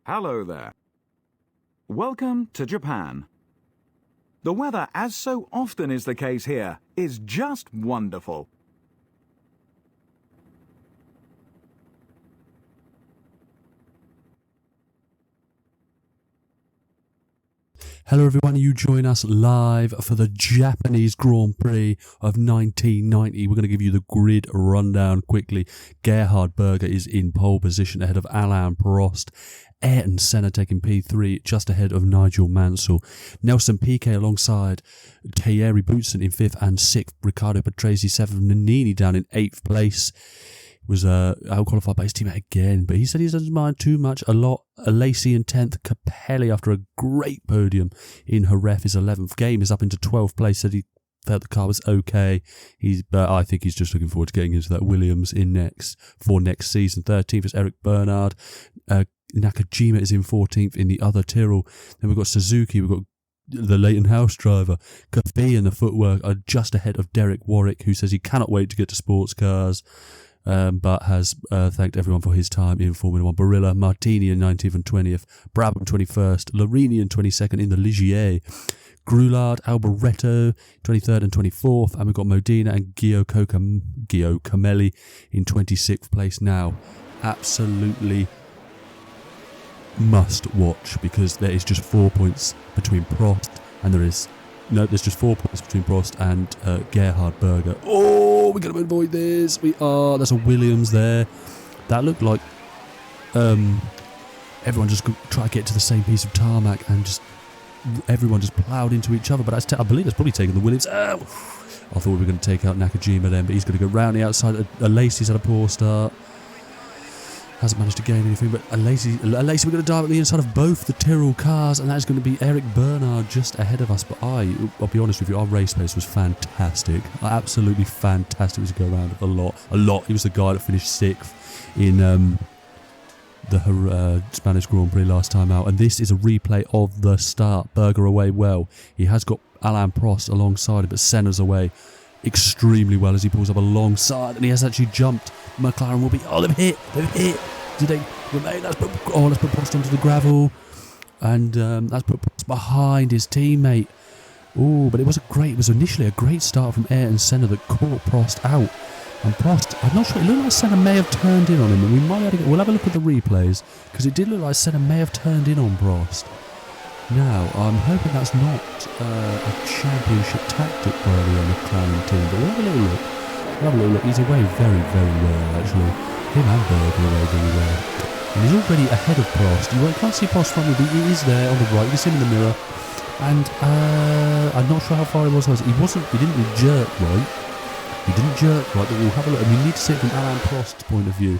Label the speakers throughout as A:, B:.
A: Hello there. Welcome to Japan. The weather, as so often is the case here, is just wonderful.
B: Hello everyone, you join us live for the Japanese Grand Prix of 1990. We're going to give you the grid rundown quickly. Gerhard Berger is in pole position ahead of Alain Prost. Ayrton Senna taking P3 just ahead of Nigel Mansell. Nelson Piquet alongside Thierry Boutsen in 5th and 6th. Riccardo Patrese 7th. Nannini down in 8th place. Was out-qualified by his teammate again, but he said he doesn't mind too much. Lacey in 10th, Capelli after a great podium in Jerez is 11th. Game is up into 12th place, said he felt the car was okay. But I think he's just looking forward to getting into that Williams for next season. 13th is Eric Bernard. Nakajima is in 14th in the other Tyrrell. Then we've got Suzuki, we've got the Leighton House driver. Cafe and the footwork are just ahead of Derek Warwick, who says he cannot wait to get to sports cars. But has thanked everyone for his time in Formula 1. Barilla, Martini in 19th and 20th, Brabham 21st, Larini in 22nd in the Ligier, Grulard, Alboreto 23rd and 24th, and we've got Modena and Gio Camelli in 26th place now. Absolutely must watch, because there is just 4 points between Prost and there's just 4 points between Prost and Gerhard Berger. Oh, we're going to avoid this. There's a Williams there. That looked like everyone just tried to get to the same piece of tarmac and everyone just ploughed into each other. But I believe that's probably taken the Williams. I thought we were going to take out Nakajima then, but he's going to go round the outside. Lacey's had a poor start. Hasn't managed to gain anything, but Lacey we're going to dive at the inside of both the Tyrrell cars, and that is going to be Eric Bernard just ahead of us. But I'll be honest with you, our race pace was fantastic. Absolutely fantastic. It was to go around a lot. He was the guy that finished 6th in the Spanish Grand Prix last time out, and this is a replay of the start. Berger away well. He has got Alain Prost alongside him, but Senna's away extremely well as he pulls up alongside, and he has actually jumped. McLaren will be, they've hit. Did they remain? Let's put Prost onto the gravel, and let's put Prost behind his teammate. Oh, but it was initially a great start from Ayrton Senna that caught Prost out. And Prost, I'm not sure, it looked like Senna may have turned in on him, and we'll have a look at the replays, because it did look like Senna may have turned in on Prost. Now, I'm hoping that's not a championship tactic by the McLaren team, but we'll have a little look. He's away very, very well, actually. Him and Berger away very well. And he's already ahead of Prost. You can't see Prost from him, but he is there on the right. You can see him in the mirror. And I'm not sure how far he was. He didn't jerk right. But we'll have a look. And we need to see it from Alain Prost's point of view.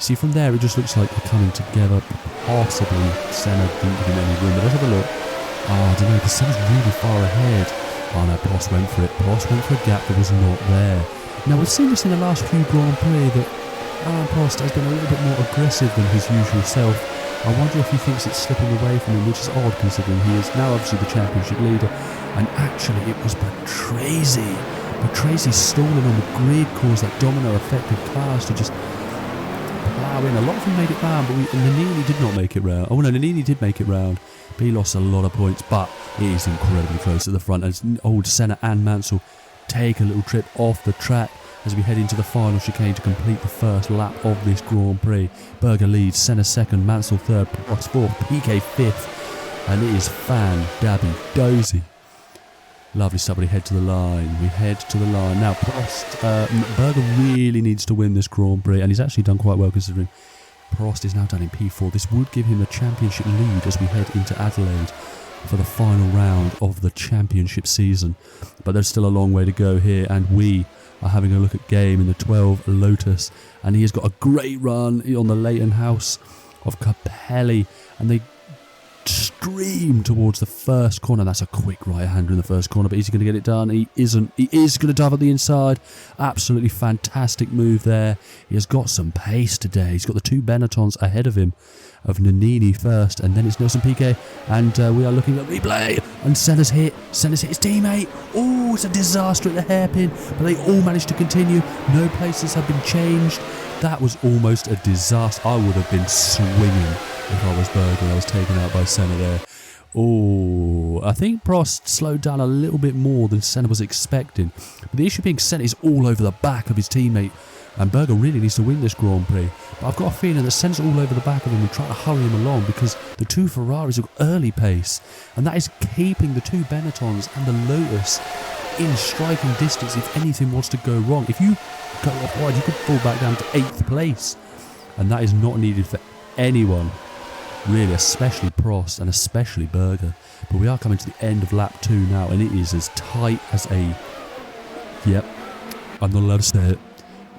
B: See, from there, it just looks like they're coming together. Possibly Senna didn't give him any room, but let's have a look. I don't know, because Senna's really far ahead. Oh no, Prost went for it. Prost went for a gap that was not there. Now, we've seen this in the last few Grand Prix that Alain Prost has been a little bit more aggressive than his usual self. I wonder if he thinks it's slipping away from him, which is odd considering he is now obviously the championship leader. And actually, it was Patrese. Patrese stalling on the grid caused that domino effect of cars to just plough in. A lot of them made it round, but Nannini did not make it round. Oh no, Nannini did make it round, but he lost a lot of points. But it is incredibly close at the front. And old Senna and Mansell take a little trip off the track as we head into the final chicane to complete the first lap of this Grand Prix. Berger leads, Senna 2nd, Mansell 3rd, Prost 4th, Piquet 5th, and it is fan-dabby-dozy. Lovely stuff. We head to the line. Now, Prost, Berger really needs to win this Grand Prix, and he's actually done quite well considering Prost is now done in P4. This would give him a championship lead as we head into Adelaide for the final round of the championship season. But there's still a long way to go here, and we are having a look at Game in the 12 Lotus, and he has got a great run on the Leighton House of Capelli, and they stream towards the first corner. That's a quick right-hander in the first corner, but is he going to get it done? He isn't. He is going to dive at the inside. Absolutely fantastic move there. He has got some pace today. He's got the two Benettons ahead of him, of Nannini first, and then it's Nelson Piquet, and we are looking at replay, and Senna's hit his teammate. Oh, it's a disaster at the hairpin, but they all managed to continue. No places have been changed. That was almost a disaster. I would have been swinging if I was Berger. I was taken out by Senna there. Oh, I think Prost slowed down a little bit more than Senna was expecting. But the issue being Senna is all over the back of his teammate, and Berger really needs to win this Grand Prix. But I've got a feeling that Senna's all over the back of him and trying to hurry him along because the two Ferraris have got early pace, and that is keeping the two Benettons and the Lotus in striking distance if anything was to go wrong. If you go off wide, you could fall back down to 8th place, and that is not needed for anyone. Really, especially Prost and especially Berger. But we are coming to the end of lap 2 now, and it is as tight as a... Yep, I'm not allowed to say it.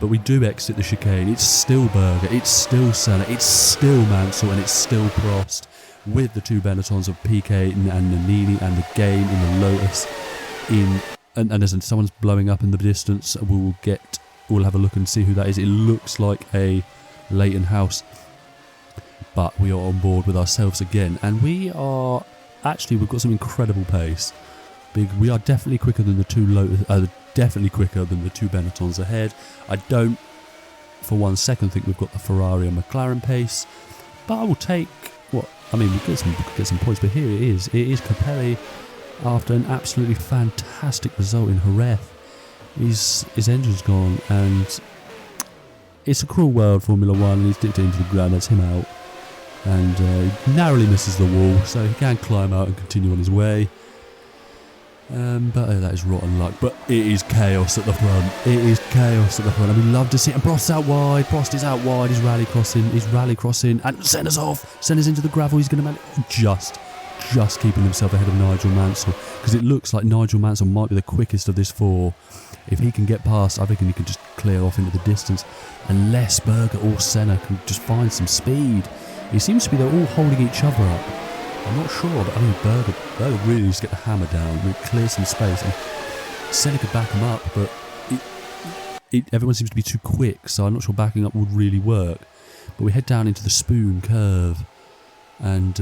B: But we do exit the chicane. It's still Berger, it's still Senna, it's still Mansell, and it's still Prost, with the two Benettons of Piquet and Nannini and the game in the Lotus. And as someone's blowing up in the distance, we'll have a look and see who that is. It looks like a Leighton House. But we are on board with ourselves again, and we've got some incredible pace. We are definitely quicker than the two Lotus, definitely quicker than the two Benettons ahead. I don't, for 1 second, think we've got the Ferrari and McLaren pace, but I will take we get some points. But here it is. It is Capelli after an absolutely fantastic result in Jerez. His engine's gone, and it's a cruel world, Formula One, and he's dipped it into the ground. That's him out. And he narrowly misses the wall, so he can climb out and continue on his way. But that is rotten luck. But it is chaos at the front. It is chaos at the front. And we love to see it. And Prost's out wide. Prost is out wide. He's rally crossing. And Senna's off. Senna's into the gravel. He's going to just keeping himself ahead of Nigel Mansell. Because it looks like Nigel Mansell might be the quickest of this four. If he can get past, I reckon he can just clear off into the distance. Unless Berger or Senna can just find some speed. It seems to be they're all holding each other up. I'm not sure, but I mean, Berger really needs to get the hammer down and clear some space. And Senna could back him up, but everyone seems to be too quick, so I'm not sure backing up would really work. But we head down into the Spoon curve, and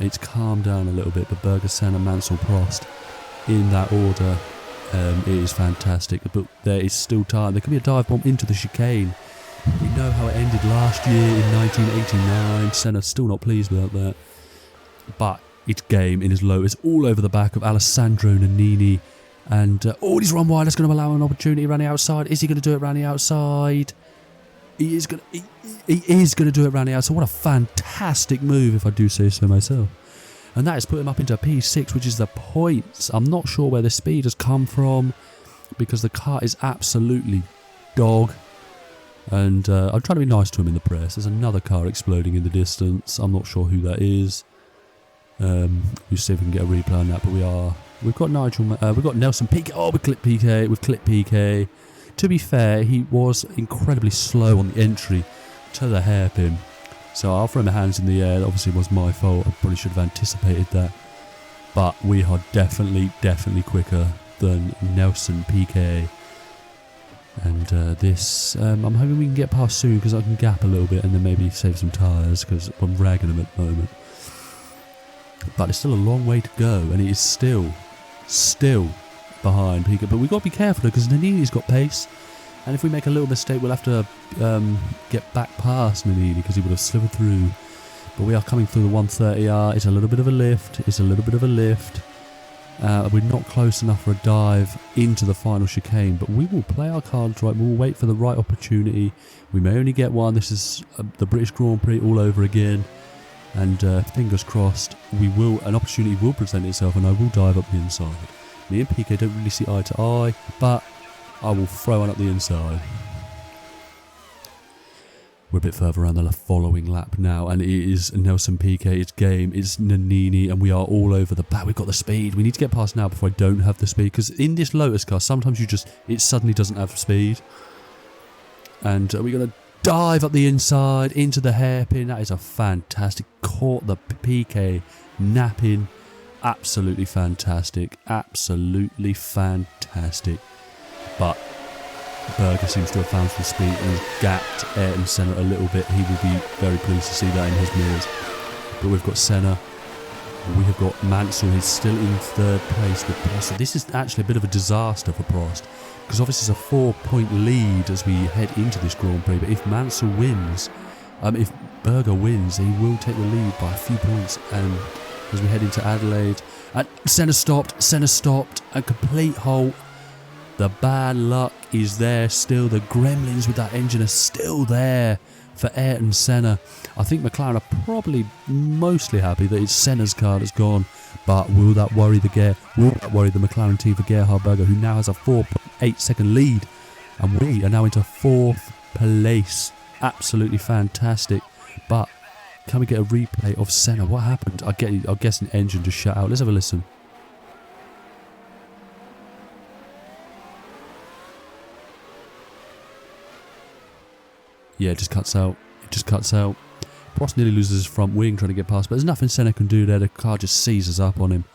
B: it's calmed down a little bit. But Berger, Senna, Mansell, Prost, in that order, it is fantastic. But there is still time. There could be a dive bomb into the chicane. We know how it ended last year in 1989. Senna's still not pleased about that. But it's game in his Lotus all over the back of Alessandro Nannini. And, he's run wide. That's going to allow him an opportunity around the outside. Is he going to do it around the outside? He is going to do it around the outside. What a fantastic move, if I do say so myself. And that has put him up into P6, which is the points. I'm not sure where the speed has come from, because the car is absolutely dog. And I'm trying to be nice to him in the press. There's another car exploding in the distance. I'm not sure who that is. We'll see if we can get a replay on that. But we've got we've got Nelson Piquet. Oh, we've clipped Piquet. To be fair, he was incredibly slow on the entry to the hairpin. So I'll throw my hands in the air. That obviously was my fault. I probably should have anticipated that. But we are definitely quicker than Nelson Piquet. And I'm hoping we can get past soon, because I can gap a little bit and then maybe save some tyres, because I'm ragging them at the moment. But it's still a long way to go, and it is still behind Piquet. But we've got to be careful, because Nannini's got pace, and if we make a little mistake, we'll have to get back past Nannini, because he would have slithered through. But we are coming through the 130R. It's a little bit of a lift. We're not close enough for a dive into the final chicane, but we will play our cards right. We'll wait for the right opportunity. We may only get one. This is the British Grand Prix all over again, and fingers crossed, an opportunity will present itself, and I will dive up the inside. Me and Piquet don't really see eye to eye, but I will throw one up the inside. We're a bit further around the following lap now, and it is Nelson Piquet, it's game, it's Nannini, and we are all over the back. We've got the speed. We need to get past now before I don't have the speed, because in this Lotus car, sometimes it suddenly doesn't have speed. And we're going to dive up the inside into the hairpin. That is a fantastic, caught the Piquet napping. Absolutely fantastic. But Berger seems to have found some speed and has gapped Ayrton Senna a little bit. He will be very pleased to see that in his mirrors. But we've got Senna. We have got Mansell. He's still in third place with Prost. So this is actually a bit of a disaster for Prost, because obviously it's a 4-point lead as we head into this Grand Prix. But if Mansell wins, if Berger wins, he will take the lead by a few points. And as we head into Adelaide, and Senna stopped, a complete halt. The bad luck is there still. The gremlins with that engine are still there for Ayrton Senna. I think McLaren are probably mostly happy that it's Senna's car that's gone. But will that worry the McLaren team for Gerhard Berger, who now has a 4.8 second lead? And we are now into 4th place. Absolutely fantastic. But can we get a replay of Senna? What happened? I guess an engine just shut out. Let's have a listen. Yeah, it just cuts out. Prost nearly loses his front wing trying to get past, but there's nothing Senna can do there. The car just seizes up on him.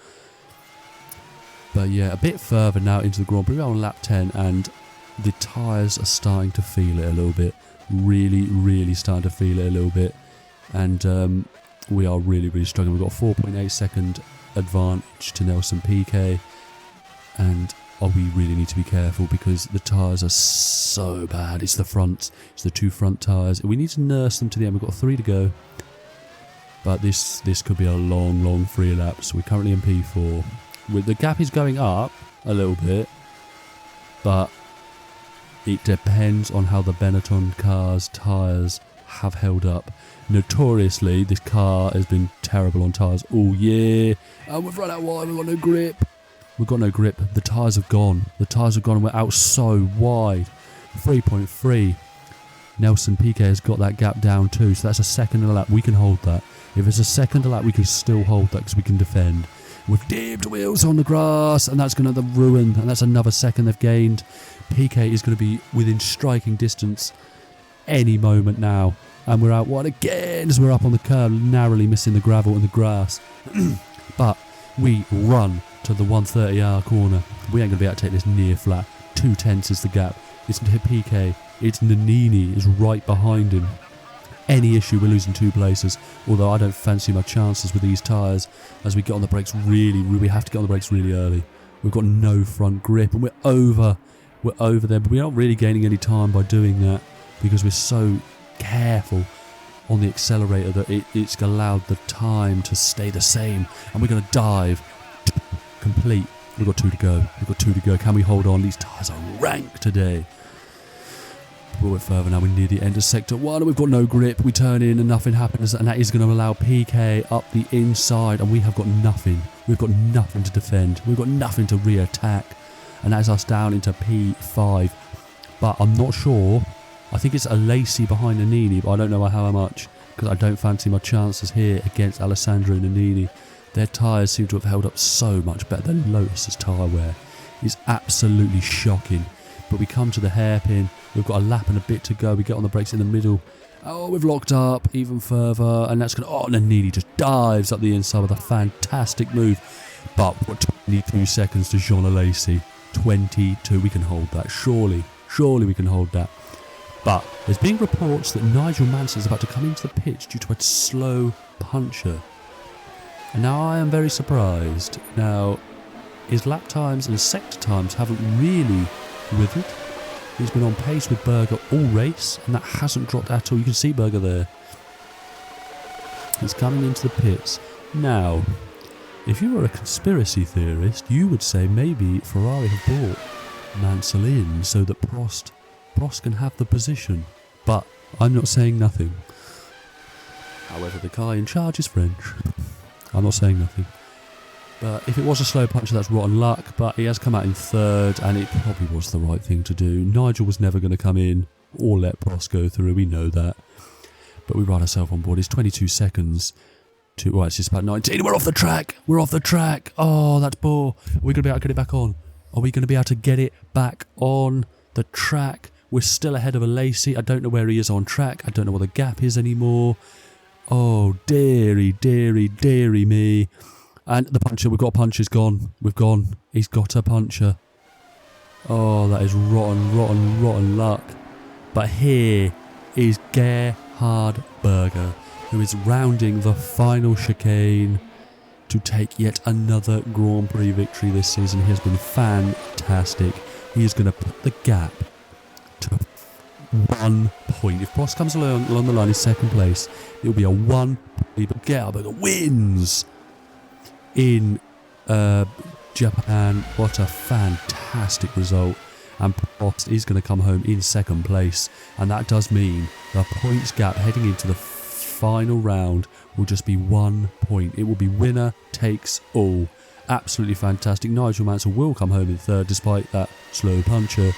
B: But yeah, a bit further now into the Grand Prix. We're on lap 10 and the tyres are starting to feel it a little bit. Really, really starting to feel it a little bit. And we are really, really struggling. We've got a 4.8 second advantage to Nelson Piquet. And we really need to be careful because the tyres are so bad. It's the 2 front tyres. We need to nurse them to the end. We've got 3 to go. But this could be a long, long 3 laps. We're currently in P4. The gap is going up a little bit. But it depends on how the Benetton car's tyres have held up. Notoriously, this car has been terrible on tyres all year. And we've run out wide. We've got no grip. We've got no grip. The tyres have gone. And we're out so wide. 3.3. Nelson Piquet has got that gap down too. So that's a second a lap. We can hold that. If it's a second a lap, we can still hold that because we can defend. With dipped wheels on the grass. And that's going to ruin. And that's another second they've gained. Piquet is going to be within striking distance any moment now. And we're out wide again as we're up on the curb, narrowly missing the gravel and the grass. But we run to the 130R corner. We ain't going to be able to take this near flat. 2/10 is the gap. It's Piquet. It's Nannini is right behind him. Any issue, we're losing 2 places. Although I don't fancy my chances with these tyres as we get on the brakes we have to get on the brakes really early. We've got no front grip and we're over them. But we're not really gaining any time by doing that because we're so careful on the accelerator that it's allowed the time to stay the same. And we're going to dive. Complete. We've got 2 to go. Can we hold on? These tyres are rank today. A little bit further now. We're near the end of sector 1. We've got no grip. We turn in and nothing happens. And that is going to allow Piquet up the inside. And we have got nothing. We've got nothing to defend. We've got nothing to re-attack. And that is us down into P5. But I'm not sure. I think it's a Lacey behind Nannini. But I don't know how much. Because I don't fancy my chances here against Alessandro Nannini. Their tyres seem to have held up so much better than Lotus's tyre wear. It's absolutely shocking. But we come to the hairpin. We've got a lap and a bit to go. We get on the brakes in the middle. Oh, we've locked up even further. And that's going to... Oh, Nannini just dives up the inside with a fantastic move. But we've got 22 seconds to Jean Alesi. 22. We can hold that. Surely we can hold that. But there's been reports that Nigel Mansell is about to come into the pitch due to a slow puncher. And now I am very surprised. Now, his lap times and sector times haven't really withered. He's been on pace with Berger all race, and that hasn't dropped at all. You can see Berger there. He's coming into the pits. Now, if you were a conspiracy theorist, you would say maybe Ferrari have brought Mansell in so that Prost can have the position. But I'm not saying nothing. However, the guy in charge is French. I'm not saying nothing. But if it was a slow puncher, that's rotten luck. But he has come out in 3rd, and it probably was the right thing to do. Nigel was never going to come in or let Prost go through. We know that. But we ride ourselves on board. It's 22 seconds to... Well, it's just about 19. We're off the track. Oh, that's poor. Are we going to be able to get it back on? Are we going to be able to get it back on the track? We're still ahead of a Lacey. I don't know where he is on track. I don't know what the gap is anymore. Oh, dearie me. And the puncher, we've got a puncher, he's gone. He's got a puncher. Oh, that is rotten luck. But here is Gerhard Berger, who is rounding the final chicane to take yet another Grand Prix victory this season. He has been fantastic. He is going to put the gap to 1 point. If Prost comes along the line in second place, it'll be a 1 point. But Gerhardt wins in Japan. What a fantastic result. And Prost is going to come home in second place. And that does mean the points gap heading into the final round will just be 1 point. It will be winner takes all. Absolutely fantastic. Nigel Mansell will come home in third despite that slow puncher.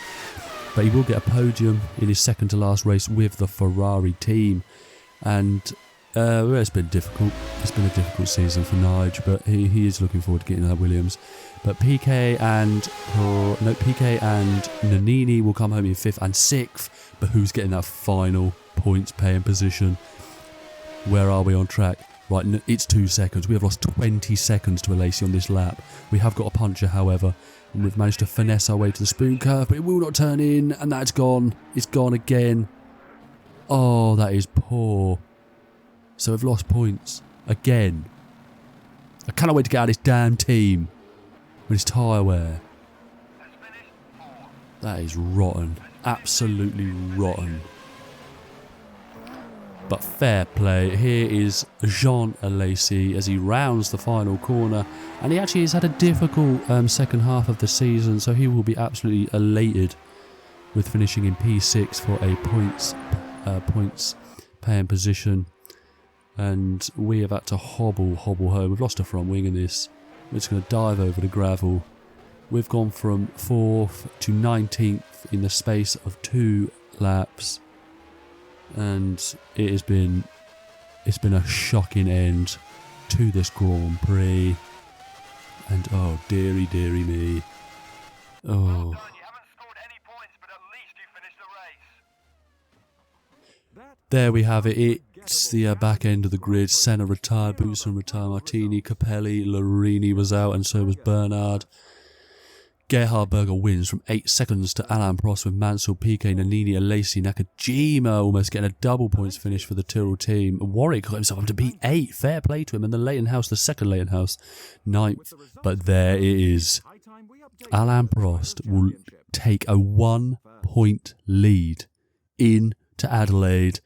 B: But he will get a podium in his second to last race with the Ferrari team. And well, it's been difficult. It's been a difficult season for Nigel, but he is looking forward to getting that Williams. But PK and Nannini will come home in 5th and 6th. But who's getting that final points paying position? Where are we on track? Right, it's 2 seconds. We have lost 20 seconds to Alesi on this lap. We have got a puncher, however, and we've managed to finesse our way to the spoon curve, but it will not turn in, and that's gone. It's gone again. Oh, that is poor. So we've lost points again. I cannot wait to get out of this damn team with his tyre wear. That is rotten. Absolutely rotten. But fair play. Here is Jean Alesi as he rounds the final corner. And he actually has had a difficult second half of the season, so he will be absolutely elated with finishing in P6 for a points paying position. And we have had to hobble home. We've lost a front wing in this. We're just going to dive over the gravel. We've gone from 4th to 19th in the space of 2 laps. And it's been a shocking end to this Grand Prix. And oh, dearie me. Oh. There we have it. It's the back end of the grid. Senna retired, Boutsen retired, Martini, Capelli, Larini was out, and so was Bernard. Gerhard Berger wins from 8 seconds to Alain Prost with Mansell, Piquet, Nannini, Alesi, Nakajima almost getting a double points finish for the Tyrrell team. Warwick got himself up to P8. Fair play to him. And the Leighton House, the second Leighton House, 9th. But there it is. Alain Prost will take a 1 point lead into Adelaide,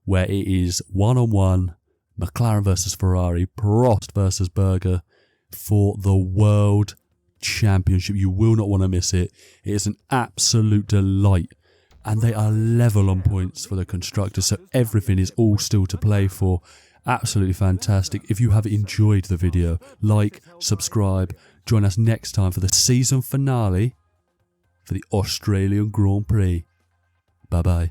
B: where it is 1-on-1, McLaren versus Ferrari, Prost versus Berger for the World Championship. You will not want to miss it. It is an absolute delight, and they are level on points for the constructors, so everything is all still to play for. Absolutely fantastic. If you have enjoyed the video, like, subscribe, join us next time for the season finale for the Australian Grand Prix. Bye bye.